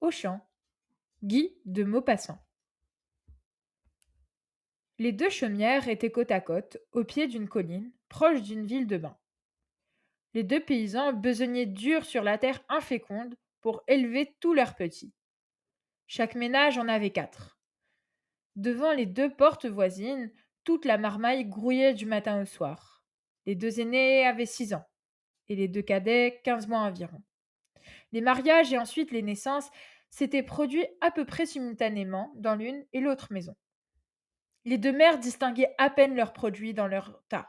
Auchan, Guy de Maupassant. Les deux chaumières étaient côte à côte, au pied d'une colline, proche d'une ville de bain. Les deux paysans besognaient dur sur la terre inféconde pour élever tous leurs petits. Chaque ménage en avait quatre. Devant les deux portes voisines, toute la marmaille grouillait du matin au soir. Les deux aînés avaient 6 ans et les deux cadets 15 mois environ. Les mariages et ensuite les naissances s'étaient produits à peu près simultanément dans l'une et l'autre maison. Les deux mères distinguaient à peine leurs produits dans leur tas,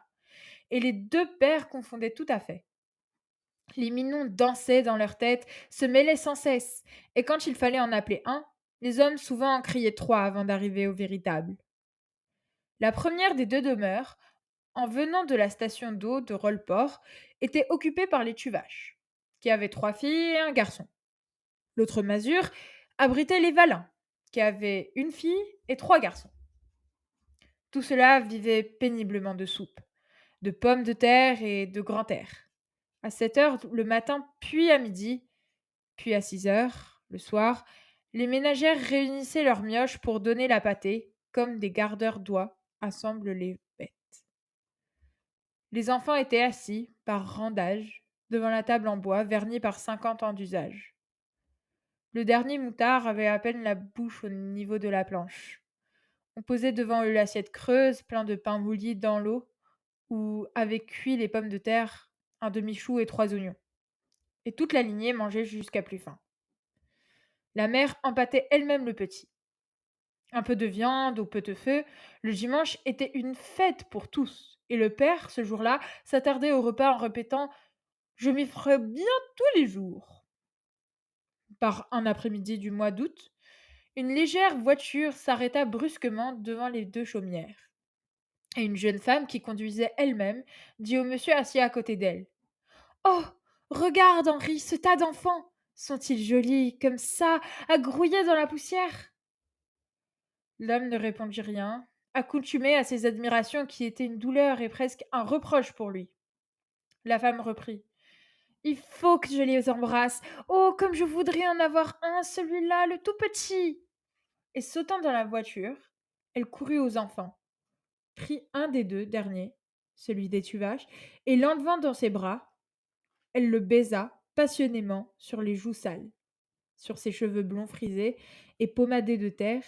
et les deux pères confondaient tout à fait. Les minons dansaient dans leur tête, se mêlaient sans cesse, et quand il fallait en appeler un, les hommes souvent en criaient trois avant d'arriver au véritable. La première des deux demeures, en venant de la station d'eau de Rolleport, était occupée par les Tuvache, qui avaient 3 filles et un garçon. L'autre masure abritait les Valins, qui avaient une fille et 3 garçons. Tout cela vivait péniblement de soupe, de pommes de terre et de grand air. À 7 heures le matin, puis à midi, puis à 6 heures le soir, les ménagères réunissaient leurs mioches pour donner la pâtée, comme des gardeurs d'oies assemblent les bêtes. Les enfants étaient assis, par rang d'âge, devant la table en bois, vernie par 50 ans d'usage. Le dernier moutard avait à peine la bouche au niveau de la planche. On posait devant eux l'assiette creuse, plein de pain mouli dans l'eau, où avaient cuit les pommes de terre, un demi-chou et 3 oignons. Et toute la lignée mangeait jusqu'à plus faim. La mère empâtait elle-même le petit. Un peu de viande au pot-au-feu, le dimanche était une fête pour tous, et le père, ce jour-là, s'attardait au repas en répétant Je m'y ferai bien tous les jours. Par un après-midi du mois d'août, une légère voiture s'arrêta brusquement devant les deux chaumières. Et une jeune femme qui conduisait elle-même dit au monsieur assis à côté d'elle Oh, regarde, Henri, ce tas d'enfants. Sont-ils jolis, comme ça, à grouiller dans la poussière? L'homme ne répondit rien, accoutumé à ces admirations qui étaient une douleur et presque un reproche pour lui. La femme reprit. Il faut que je les embrasse. Oh, comme je voudrais en avoir un, celui-là, le tout petit. Et sautant dans la voiture, elle courut aux enfants, prit un des deux derniers, celui des tuvaches, et l'enlevant dans ses bras, elle le baisa passionnément sur les joues sales, sur ses cheveux blonds frisés et pommadés de terre,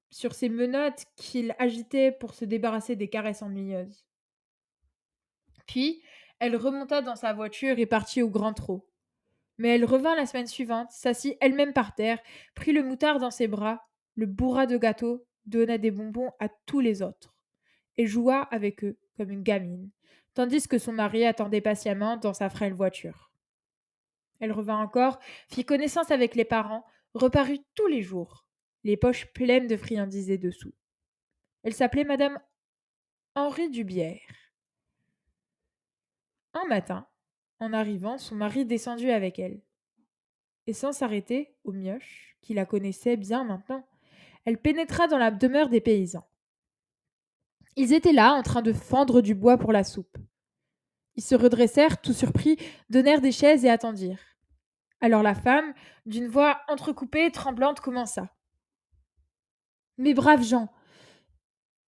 sur ses menottes qu'il agitait pour se débarrasser des caresses ennuyeuses. Puis, elle remonta dans sa voiture et partit au grand trot. Mais elle revint la semaine suivante, s'assit elle-même par terre, prit le moutard dans ses bras, le bourra de gâteaux, donna des bonbons à tous les autres, et joua avec eux comme une gamine, tandis que son mari attendait patiemment dans sa frêle voiture. Elle revint encore, fit connaissance avec les parents, reparut tous les jours, les poches pleines de friandises et de sous. Elle s'appelait Madame Henri Dubière. Un matin, en arrivant, son mari descendit avec elle. Et sans s'arrêter aux mioches, qui la connaissaient bien maintenant, elle pénétra dans la demeure des paysans. Ils étaient là, en train de fendre du bois pour la soupe. Ils se redressèrent, tout surpris, donnèrent des chaises et attendirent. Alors la femme, d'une voix entrecoupée, tremblante, commença. Mes braves gens,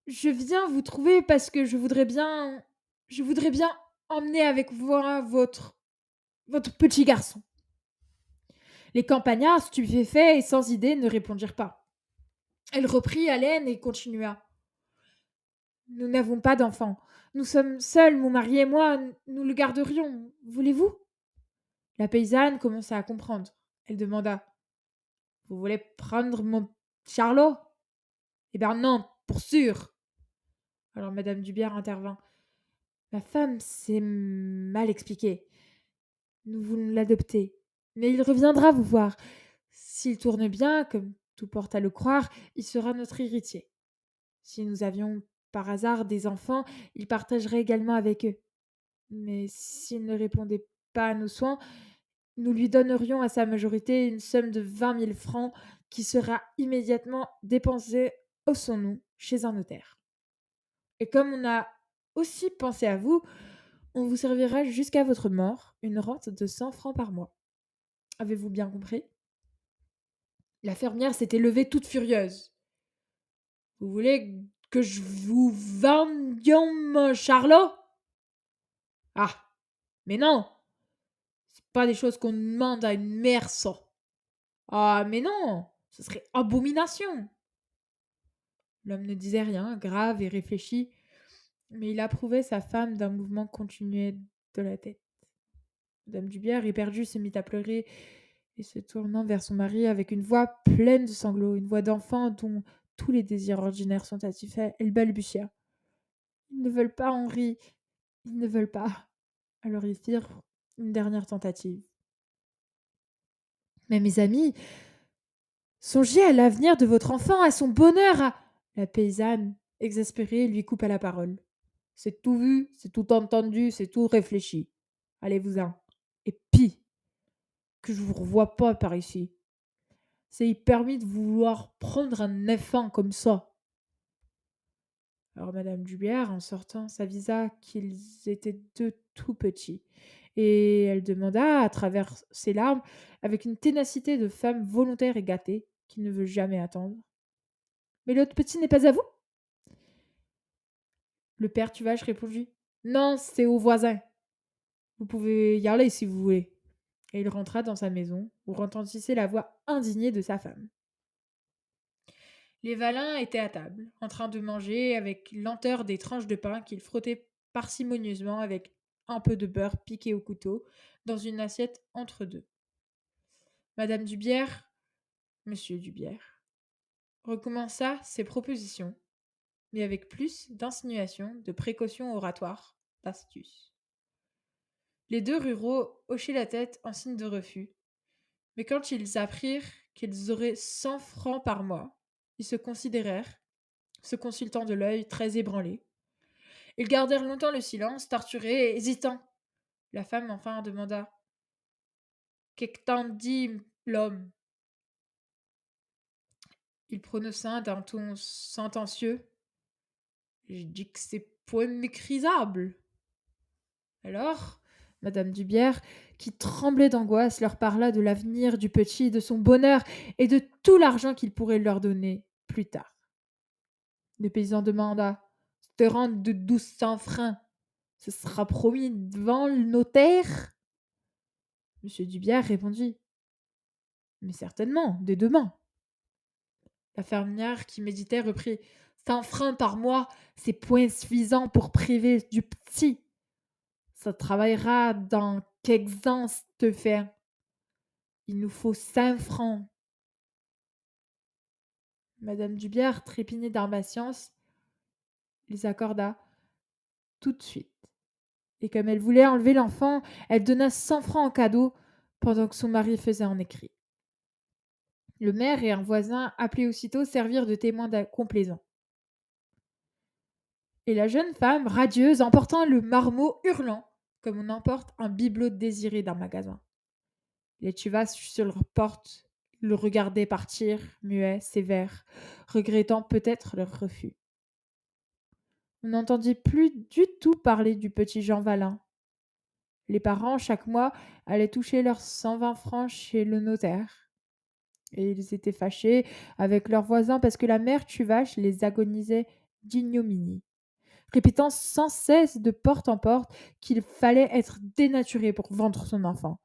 je viens vous trouver parce que je voudrais bien emmener avec moi votre petit garçon. Les campagnards, stupéfaits et sans idée, ne répondirent pas. Elle reprit haleine et continua. Nous n'avons pas d'enfant. Nous sommes seuls, mon mari et moi. Nous le garderions. Voulez-vous? La paysanne commença à comprendre. Elle demanda. Vous voulez prendre mon Charlot? Eh bien non, pour sûr. Alors madame Dubière intervint. Ma femme s'est mal expliquée. Nous voulons l'adopter. Mais il reviendra vous voir. S'il tourne bien, comme tout porte à le croire, il sera notre héritier. Si nous avions par hasard des enfants, il partagerait également avec eux. Mais s'il ne répondait pas à nos soins, nous lui donnerions à sa majorité une somme de 20 000 francs qui sera immédiatement dépensée au son nom chez un notaire. Et comme on a aussi pensé à vous, on vous servira jusqu'à votre mort une rente de 100 francs par mois. Avez-vous bien compris? La fermière s'était levée toute furieuse. Vous voulez que je vous vendions mon Charlot? Ah, mais non, c'est pas des choses qu'on demande à une mère, ça. Ah, mais non, ce serait abomination. L'homme ne disait rien, grave et réfléchi, mais il approuvait sa femme d'un mouvement continuel de la tête. Madame Dubière, éperdue, se mit à pleurer et se tournant vers son mari avec une voix pleine de sanglots, une voix d'enfant dont tous les désirs ordinaires sont satisfaits, elle balbutia. Ils ne veulent pas, Henri, ils ne veulent pas. Alors ils firent une dernière tentative. Mais mes amis, songez à l'avenir de votre enfant, à son bonheur, à... La paysanne, exaspérée, lui coupa la parole. C'est tout vu, c'est tout entendu, c'est tout réfléchi. Allez-vous-en. Et pis, que je vous revois pas par ici. C'est y permis de vouloir prendre un enfant comme ça. Alors madame Dubière, en sortant, s'avisa qu'ils étaient deux tout petits. Et elle demanda, à travers ses larmes, avec une ténacité de femme volontaire et gâtée, qui ne veut jamais attendre. Mais l'autre petit n'est pas à vous? Le père Tuvache répondit. Non, c'est au voisin. Vous pouvez y aller si vous voulez. Et il rentra dans sa maison, où retentissait la voix indignée de sa femme. Les Valins étaient à table, en train de manger avec lenteur des tranches de pain qu'ils frottaient parcimonieusement avec un peu de beurre piqué au couteau dans une assiette entre deux. Madame Dubière, Monsieur Dubière, recommença ses propositions, mais avec plus d'insinuation, de précaution oratoire, d'astuce. Les deux ruraux hochaient la tête en signe de refus, mais quand ils apprirent qu'ils auraient 100 francs par mois, ils se considérèrent, se consultant de l'œil très ébranlé. Ils gardèrent longtemps le silence, torturés et hésitants. La femme enfin demanda. Qu'est-ce que t'en dis, l'homme? Il prononça d'un ton sentencieux. Je dis que c'est point méprisable. Alors, madame Dubière, qui tremblait d'angoisse, leur parla de l'avenir du petit, de son bonheur et de tout l'argent qu'il pourrait leur donner plus tard. Le paysan demanda. Te rendre de 1200 francs. Ce sera promis devant le notaire? Monsieur Dubière répondit. Mais certainement, dès demain. La fermière qui méditait reprit. 100 francs par mois, c'est point suffisant pour priver du petit. Ça travaillera dans quelques ans, te faire. Il nous faut 5 francs. Madame Dubière, trépignée d'impatience, les accorda tout de suite. Et comme elle voulait enlever l'enfant, elle donna 100 francs en cadeau pendant que son mari faisait un écrit. Le maire et un voisin, appelés aussitôt, servirent de témoins complaisants. Et la jeune femme, radieuse, emportant le marmot hurlant, comme on emporte un bibelot désiré d'un magasin. Les Tuvache sur leur porte le regardaient partir, muets, sévères, regrettant peut-être leur refus. On n'entendit plus du tout parler du petit Jean Valin. Les parents, chaque mois, allaient toucher leurs 120 francs chez le notaire. Et ils étaient fâchés avec leurs voisins parce que la mère Tuvache les agonisait d'ignominie, répétant sans cesse de porte en porte qu'il fallait être dénaturé pour vendre son enfant,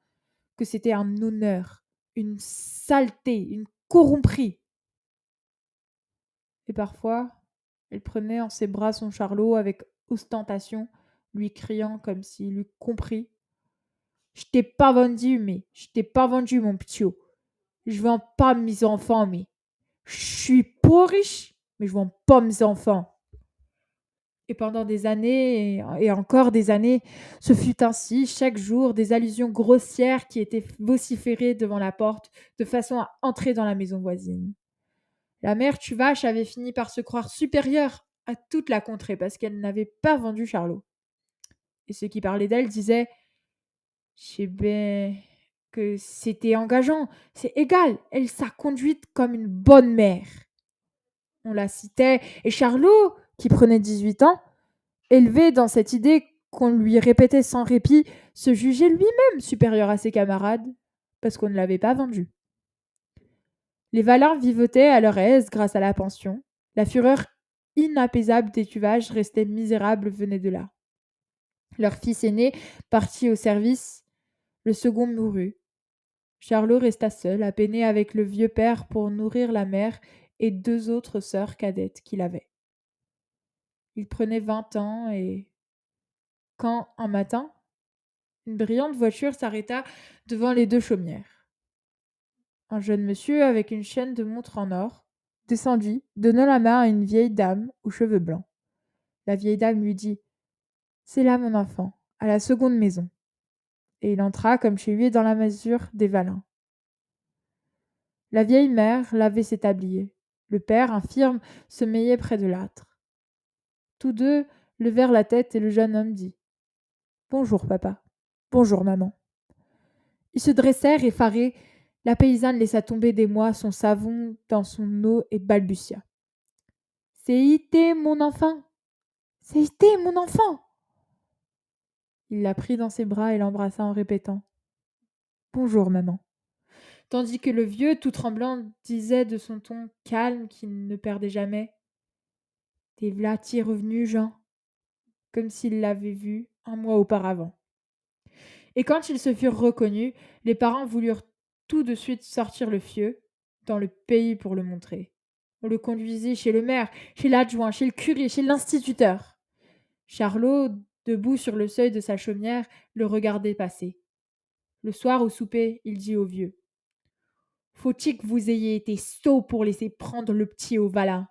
que c'était un honneur, une saleté, une corromperie. Et parfois, elle prenait en ses bras son Charlot avec ostentation, lui criant comme s'il eût compris. Je t'ai pas vendu, mais je t'ai pas vendu, mon p'tio. Je vends pas mes enfants, mais je suis pas riche, mais je vends pas mes enfants. Et pendant des années et encore des années, ce fut ainsi, chaque jour, des allusions grossières qui étaient vociférées devant la porte, de façon à entrer dans la maison voisine. La mère Tuvache avait fini par se croire supérieure à toute la contrée parce qu'elle n'avait pas vendu Charlot. Et ceux qui parlaient d'elle disaient je sais bien que c'était engageant, c'est égal, elle s'a conduite comme une bonne mère. On la citait, et Charlot, qui prenait 18 ans, élevé dans cette idée qu'on lui répétait sans répit, se jugeait lui-même supérieur à ses camarades, parce qu'on ne l'avait pas vendu. Les Valins vivotaient à leur aise grâce à la pension. La fureur inapaisable des tuvages restait misérable venait de là. Leur fils aîné partit au service, le second mourut. Charlot resta seul, à peiner avec le vieux père pour nourrir la mère et deux autres sœurs cadettes qu'il avait. Il prenait 20 ans et quand, un matin, une brillante voiture s'arrêta devant les deux chaumières. Un jeune monsieur avec une chaîne de montre en or descendit, donna la main à une vieille dame aux cheveux blancs. La vieille dame lui dit: C'est là mon enfant, à la seconde maison. Et il entra comme chez lui dans la masure des Valins. La vieille mère lavait ses tabliers. Le père, infirme, se mêlait près de l'âtre. Tous deux levèrent la tête et le jeune homme dit: Bonjour, papa. Bonjour, maman. Ils se dressèrent effarés. La paysanne laissa tomber des mois son savon dans son eau et balbutia: C'est ité, mon enfant. C'est ité, mon enfant. Il la prit dans ses bras et l'embrassa en répétant: Bonjour, maman. Tandis que le vieux, tout tremblant, disait de son ton calme qu'il ne perdait jamais: T'es v'là-t-y revenu, Jean, comme s'il l'avait vu un mois auparavant. Et quand ils se furent reconnus, les parents voulurent tout de suite sortir le fieu dans le pays pour le montrer. On le conduisit chez le maire, chez l'adjoint, chez le curé, chez l'instituteur. Charlot, debout sur le seuil de sa chaumière, le regardait passer. Le soir au souper, il dit au vieux: Faut-il que vous ayez été sot pour laisser prendre le petit au Valin?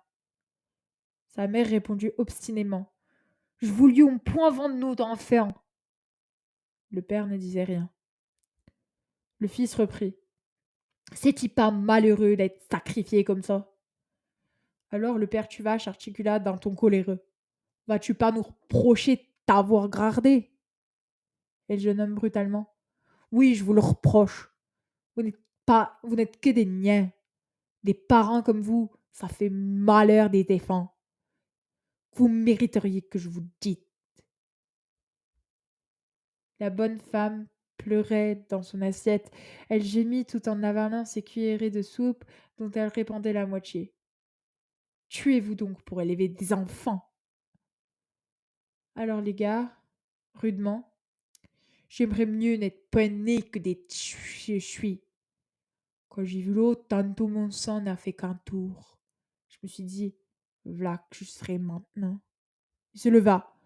Sa mère répondit obstinément: Je voulions point vendre nos enfants. Le père ne disait rien. Le fils reprit: C'est-il pas malheureux d'être sacrifié comme ça? Alors le père Tuvache articula d'un ton coléreux: Vas-tu pas nous reprocher de t'avoir gardé? Et le jeune homme brutalement: Oui, je vous le reproche. Vous n'êtes que des niais. Des parents comme vous, ça fait malheur des défunts. Vous mériteriez que je vous dise. La bonne femme pleurait dans son assiette. Elle gémit tout en avalant ses cuillerées de soupe dont elle répandait la moitié. Tuez-vous donc pour élever des enfants. Alors les gars, rudement: J'aimerais mieux n'être pas né que d'être je suis. Quand j'ai vu l'autre, tantôt mon sang n'a fait qu'un tour. Je me suis dit: V'là que je serai maintenant. Il se leva.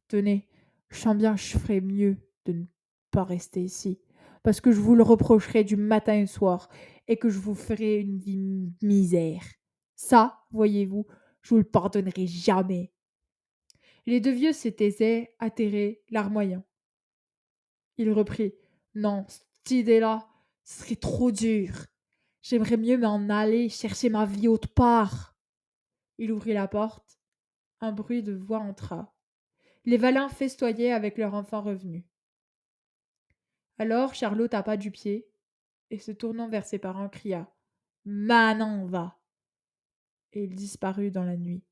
Tenez, je sens bien que je ferais mieux de ne pas rester ici, parce que je vous le reprocherai du matin au soir, et que je vous ferai une vie misère. Ça, voyez-vous, je vous le pardonnerai jamais. Les deux vieux se taisaient, atterrés, larmoyants. Il reprit: Non, cette idée-là, ce serait trop dur. J'aimerais mieux m'en aller chercher ma vie autre part. Il ouvrit la porte. Un bruit de voix entra. Les Valins festoyaient avec leur enfant revenu. Alors Charlot tapa du pied et, se tournant vers ses parents, cria: Manon va. Et il disparut dans la nuit.